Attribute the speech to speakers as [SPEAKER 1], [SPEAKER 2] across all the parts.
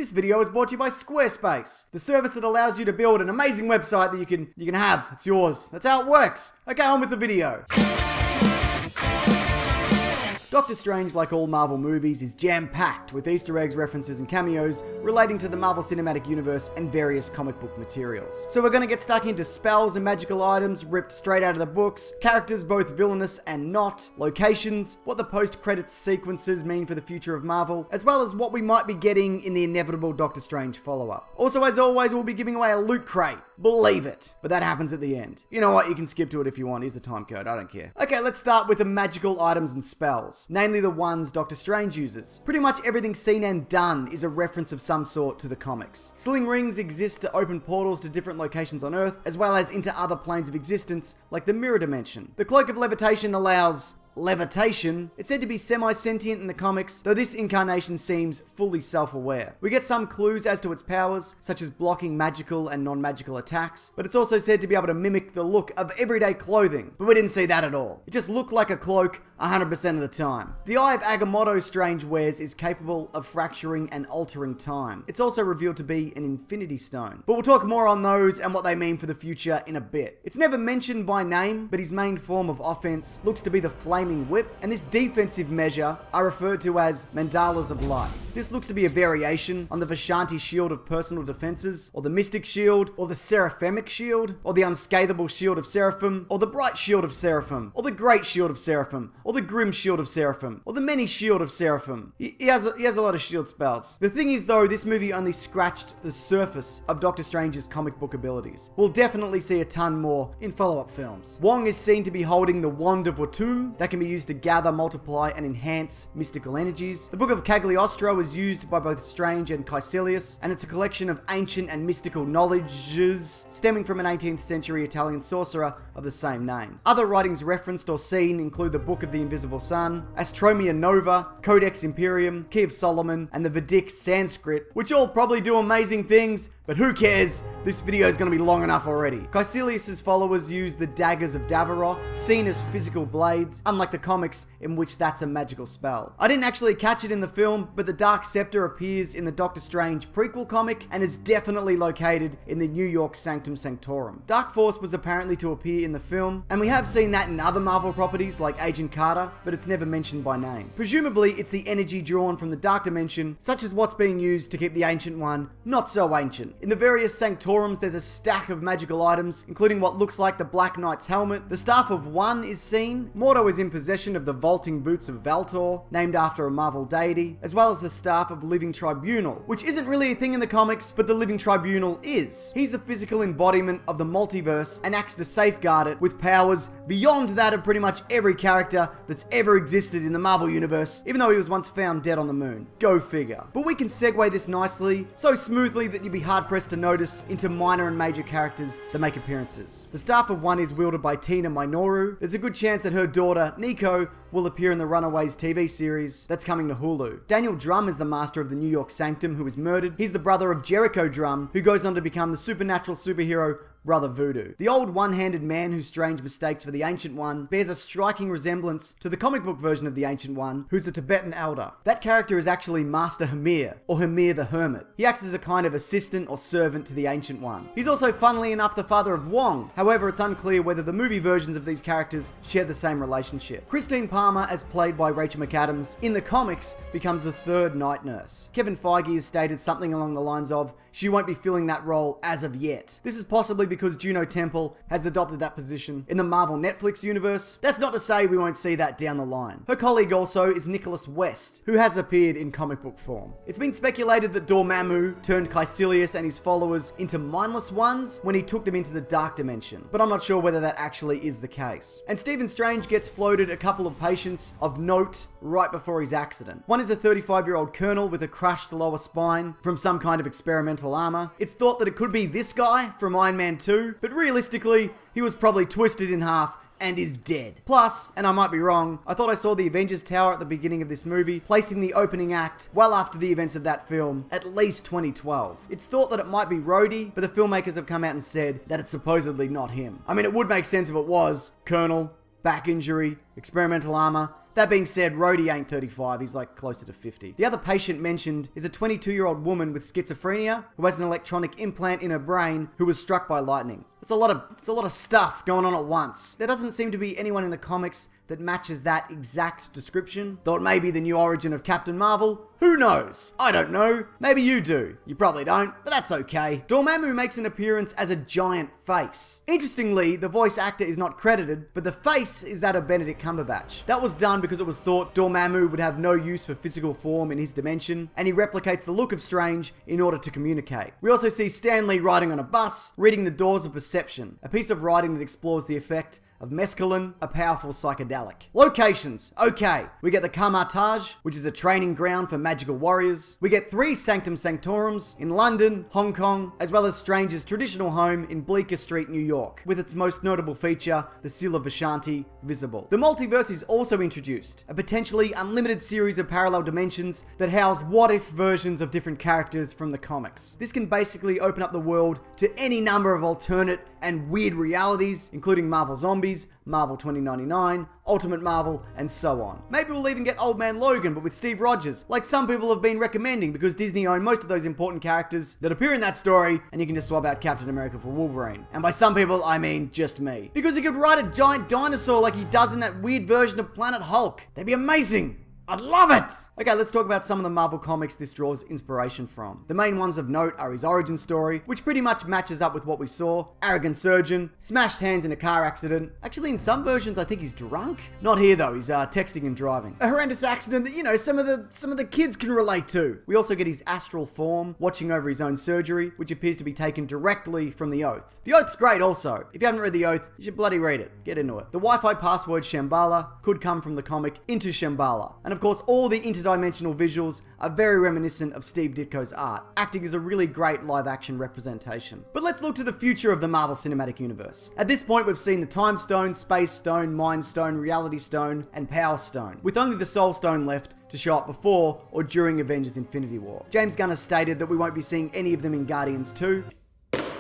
[SPEAKER 1] This video is brought to you by Squarespace, the service that allows you to build an amazing website that you can have. It's yours. That's how it works. Okay, on with the video. Doctor Strange, like all Marvel movies, is jam-packed with Easter eggs, references, and cameos relating to the Marvel Cinematic Universe and various comic book materials. So we're going to get stuck into spells and magical items ripped straight out of the books, characters both villainous and not, locations, what the post-credits sequences mean for the future of Marvel, as well as what we might be getting in the inevitable Doctor Strange follow-up. Also, as always, we'll be giving away a loot crate. Believe it. But that happens at the end. You know what? You can skip to it if you want. Here's the time code. I don't care. Okay, let's start with the magical items and spells. Namely the ones Doctor Strange uses. Pretty much everything seen and done is a reference of some sort to the comics. Sling rings exist to open portals to different locations on Earth, as well as into other planes of existence, like the mirror dimension. The cloak of levitation allows levitation. It's said to be semi-sentient in the comics, though this incarnation seems fully self-aware. We get some clues as to its powers, such as blocking magical and non-magical attacks, but it's also said to be able to mimic the look of everyday clothing, but we didn't see that at all. It just looked like a cloak 100% of the time. The Eye of Agamotto Strange wears is capable of fracturing and altering time. It's also revealed to be an Infinity Stone, but we'll talk more on those and what they mean for the future in a bit. It's never mentioned by name, but his main form of offense looks to be the Flaming Whip, and this defensive measure are referred to as Mandalas of Light. This looks to be a variation on the Vishanti Shield of Personal Defenses, or the Mystic Shield, or the Seraphimic Shield, or the Unscathable Shield of Seraphim, or the Bright Shield of Seraphim, or the Great Shield of Seraphim, or the Grim Shield of Seraphim, or the Many Shield of Seraphim. He has a lot of shield spells. The thing is though, this movie only scratched the surface of Doctor Strange's comic book abilities. We'll definitely see a ton more in follow-up films. Wong is seen to be holding the Wand of Watum that can be used to gather, multiply, and enhance mystical energies. The Book of Cagliostro is used by both Strange and Caecilius, and it's a collection of ancient and mystical knowledges stemming from an 18th century Italian sorcerer of the same name. Other writings referenced or seen include the Book of the Invisible Sun, Astromia Nova, Codex Imperium, Key of Solomon, and the Vedic Sanskrit, which all probably do amazing things, but who cares? This video is going to be long enough already. Caecilius' followers use the daggers of Davaroth, seen as physical blades, unlike the comics in which that's a magical spell. I didn't actually catch it in the film, but the Dark Sceptre appears in the Doctor Strange prequel comic and is definitely located in the New York Sanctum Sanctorum. Dark Force was apparently to appear in the film, and we have seen that in other Marvel properties like Agent Carter, but it's never mentioned by name. Presumably, it's the energy drawn from the Dark Dimension, such as what's being used to keep the Ancient One not so ancient. In the various Sanctorums, there's a stack of magical items, including what looks like the Black Knight's helmet. The Staff of One is seen. Mordo is in possession of the Vaulting Boots of Valtor, named after a Marvel deity, as well as the Staff of Living Tribunal, which isn't really a thing in the comics, but the Living Tribunal is. He's the physical embodiment of the multiverse and acts to safeguard it with powers beyond that of pretty much every character that's ever existed in the Marvel Universe, even though he was once found dead on the moon. Go figure. But we can segue this nicely, so smoothly that you'd be hard-pressed to notice, into minor and major characters that make appearances. The Staff of One is wielded by Tina Minoru. There's a good chance that her daughter, Nico, will appear in the Runaways TV series that's coming to Hulu. Daniel Drum is the master of the New York Sanctum who is murdered. He's the brother of Jericho Drum, who goes on to become the supernatural superhero Brother Voodoo. The old one-handed man who Strange mistakes for the Ancient One bears a striking resemblance to the comic book version of the Ancient One, who's a Tibetan elder. That character is actually Master Hamir, or Hamir the Hermit. He acts as a kind of assistant or servant to the Ancient One. He's also, funnily enough, the father of Wong. However, it's unclear whether the movie versions of these characters share the same relationship. Kristine Palmer, as played by Rachel McAdams, in the comics becomes the third night nurse. Kevin Feige has stated something along the lines of, she won't be filling that role as of yet. This is possibly because Juno Temple has adopted that position in the Marvel Netflix universe. That's not to say we won't see that down the line. Her colleague also is Nicholas West, who has appeared in comic book form. It's been speculated that Dormammu turned Caecilius and his followers into mindless ones when he took them into the Dark Dimension, but I'm not sure whether that actually is the case. And Stephen Strange gets floated a couple of patients of note right before his accident. One is a 35-year-old colonel with a crushed lower spine from some kind of experimental armor. It's thought that it could be this guy from Iron Man 2, but realistically, he was probably twisted in half and is dead. Plus, and I might be wrong, I thought I saw the Avengers Tower at the beginning of this movie, placing the opening act well after the events of that film, at least 2012. It's thought that it might be Rhodey, but the filmmakers have come out and said that it's supposedly not him. I mean, it would make sense if it was. Colonel, back injury, experimental armor, That being said, Rhodey ain't 35, he's like closer to 50. The other patient mentioned is a 22-year-old woman with schizophrenia who has an electronic implant in her brain who was struck by lightning. It's a lot of stuff going on at once. There doesn't seem to be anyone in the comics that matches that exact description. Thought maybe the new origin of Captain Marvel? Who knows? I don't know. Maybe you do. You probably don't, but that's okay. Dormammu makes an appearance as a giant face. Interestingly, the voice actor is not credited, but the face is that of Benedict Cumberbatch. That was done because it was thought Dormammu would have no use for physical form in his dimension, and he replicates the look of Strange in order to communicate. We also see Stan Lee riding on a bus, reading the Doors of Perception, a piece of writing that explores the effect of mescaline, a powerful psychedelic. Locations. Okay, we get the Kamar-Taj, which is a training ground for magical warriors. We get 3 Sanctum Sanctorums in London, Hong Kong, as well as Strange's traditional home in Bleecker Street, New York, with its most notable feature, the Seal of Vishanti, visible. The multiverse is also introduced, a potentially unlimited series of parallel dimensions that house what-if versions of different characters from the comics. This can basically open up the world to any number of alternate and weird realities, including Marvel Zombies, Marvel 2099, Ultimate Marvel, and so on. Maybe we'll even get Old Man Logan, but with Steve Rogers, like some people have been recommending, because Disney own most of those important characters that appear in that story, and you can just swap out Captain America for Wolverine. And by some people, I mean just me. Because he could ride a giant dinosaur like he does in that weird version of Planet Hulk. They'd be amazing. I'd love it! Okay, let's talk about some of the Marvel comics this draws inspiration from. The main ones of note are his origin story, which pretty much matches up with what we saw. Arrogant surgeon, smashed hands in a car accident. Actually, in some versions, I think he's drunk. Not here though, he's texting and driving. A horrendous accident that, you know, some of the kids can relate to. We also get his astral form, watching over his own surgery, which appears to be taken directly from The Oath. The Oath's great also. If you haven't read The Oath, you should bloody read it. Get into it. The Wi-Fi password Shambhala could come from the comic Into Shambhala. And of course, all the interdimensional visuals are very reminiscent of Steve Ditko's art, acting as a really great live-action representation. But let's look to the future of the Marvel Cinematic Universe. At this point, we've seen the Time Stone, Space Stone, Mind Stone, Reality Stone, and Power Stone, with only the Soul Stone left to show up before or during Avengers Infinity War. James Gunn has stated that we won't be seeing any of them in Guardians 2.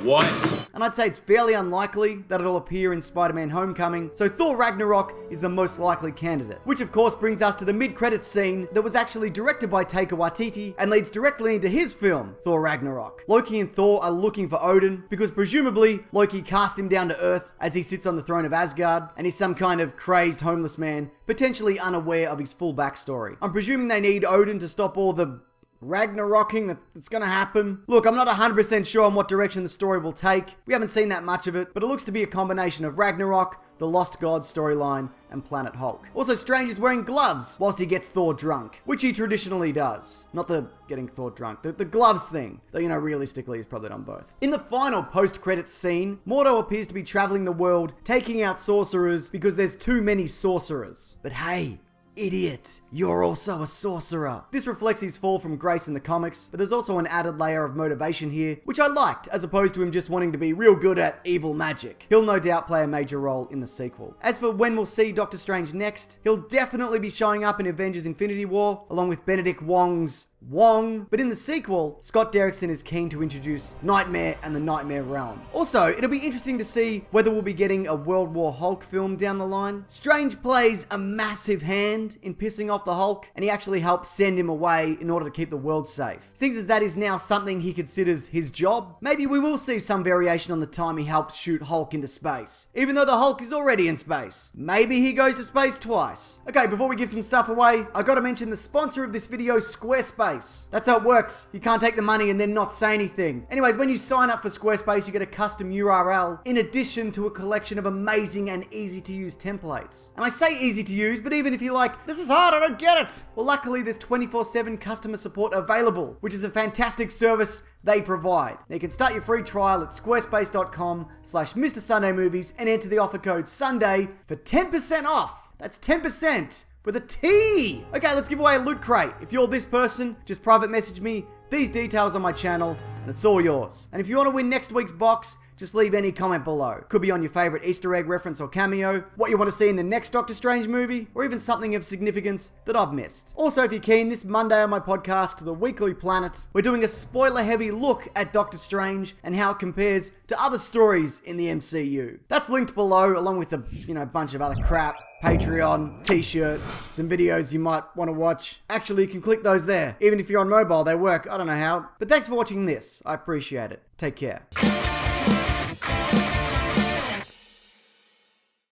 [SPEAKER 2] What?
[SPEAKER 1] And I'd say it's fairly unlikely that it'll appear in Spider-Man Homecoming, so Thor Ragnarok is the most likely candidate. Which of course brings us to the mid-credits scene that was actually directed by Taika Waititi and leads directly into his film, Thor Ragnarok. Loki and Thor are looking for Odin because presumably Loki cast him down to Earth as he sits on the throne of Asgard and he's some kind of crazed homeless man, potentially unaware of his full backstory. I'm presuming they need Odin to stop all the Ragnaroking that's gonna happen. Look, I'm not 100% sure on what direction the story will take. We haven't seen that much of it, but it looks to be a combination of Ragnarok, the Lost Gods storyline, and Planet Hulk. Also, Strange is wearing gloves whilst he gets Thor drunk, which he traditionally does. Not the getting Thor drunk, the gloves thing. Though, you know, realistically, he's probably done both. In the final post-credits scene, Mordo appears to be traveling the world, taking out sorcerers because there's too many sorcerers. But hey, idiot, you're also a sorcerer. This reflects his fall from grace in the comics, but there's also an added layer of motivation here, which I liked, as opposed to him just wanting to be real good at evil magic. He'll no doubt play a major role in the sequel. As for when we'll see Doctor Strange next, he'll definitely be showing up in Avengers Infinity War, along with Benedict Wong's Wong, but in the sequel, Scott Derrickson is keen to introduce Nightmare and the Nightmare Realm. Also, it'll be interesting to see whether we'll be getting a World War Hulk film down the line. Strange plays a massive hand in pissing off the Hulk, and he actually helps send him away in order to keep the world safe. Seems as that is now something he considers his job. Maybe we will see some variation on the time he helped shoot Hulk into space, even though the Hulk is already in space. Maybe he goes to space twice. Okay, before we give some stuff away, I gotta mention the sponsor of this video, Squarespace. That's how it works. You can't take the money and then not say anything. Anyways, when you sign up for Squarespace, you get a custom URL in addition to a collection of amazing and easy to use templates. And I say easy to use, but even if you're like, this is hard, I don't get it. Well, luckily there's 24/7 customer support available, which is a fantastic service they provide. Now you can start your free trial at squarespace.com/Mr. Sunday Movies and enter the offer code SUNDAY for 10% off. That's 10%. With a T! Okay, let's give away a loot crate. If you're this person, just private message me these details on my channel, and it's all yours. And if you want to win next week's box, just leave any comment below. Could be on your favourite Easter egg reference or cameo, what you want to see in the next Doctor Strange movie, or even something of significance that I've missed. Also, if you're keen, this Monday on my podcast, The Weekly Planet, we're doing a spoiler-heavy look at Doctor Strange and how it compares to other stories in the MCU. That's linked below, along with a bunch of other crap. Patreon, t-shirts, some videos you might want to watch. Actually, you can click those there. Even if you're on mobile, they work. I don't know how. But thanks for watching this. I appreciate it. Take care.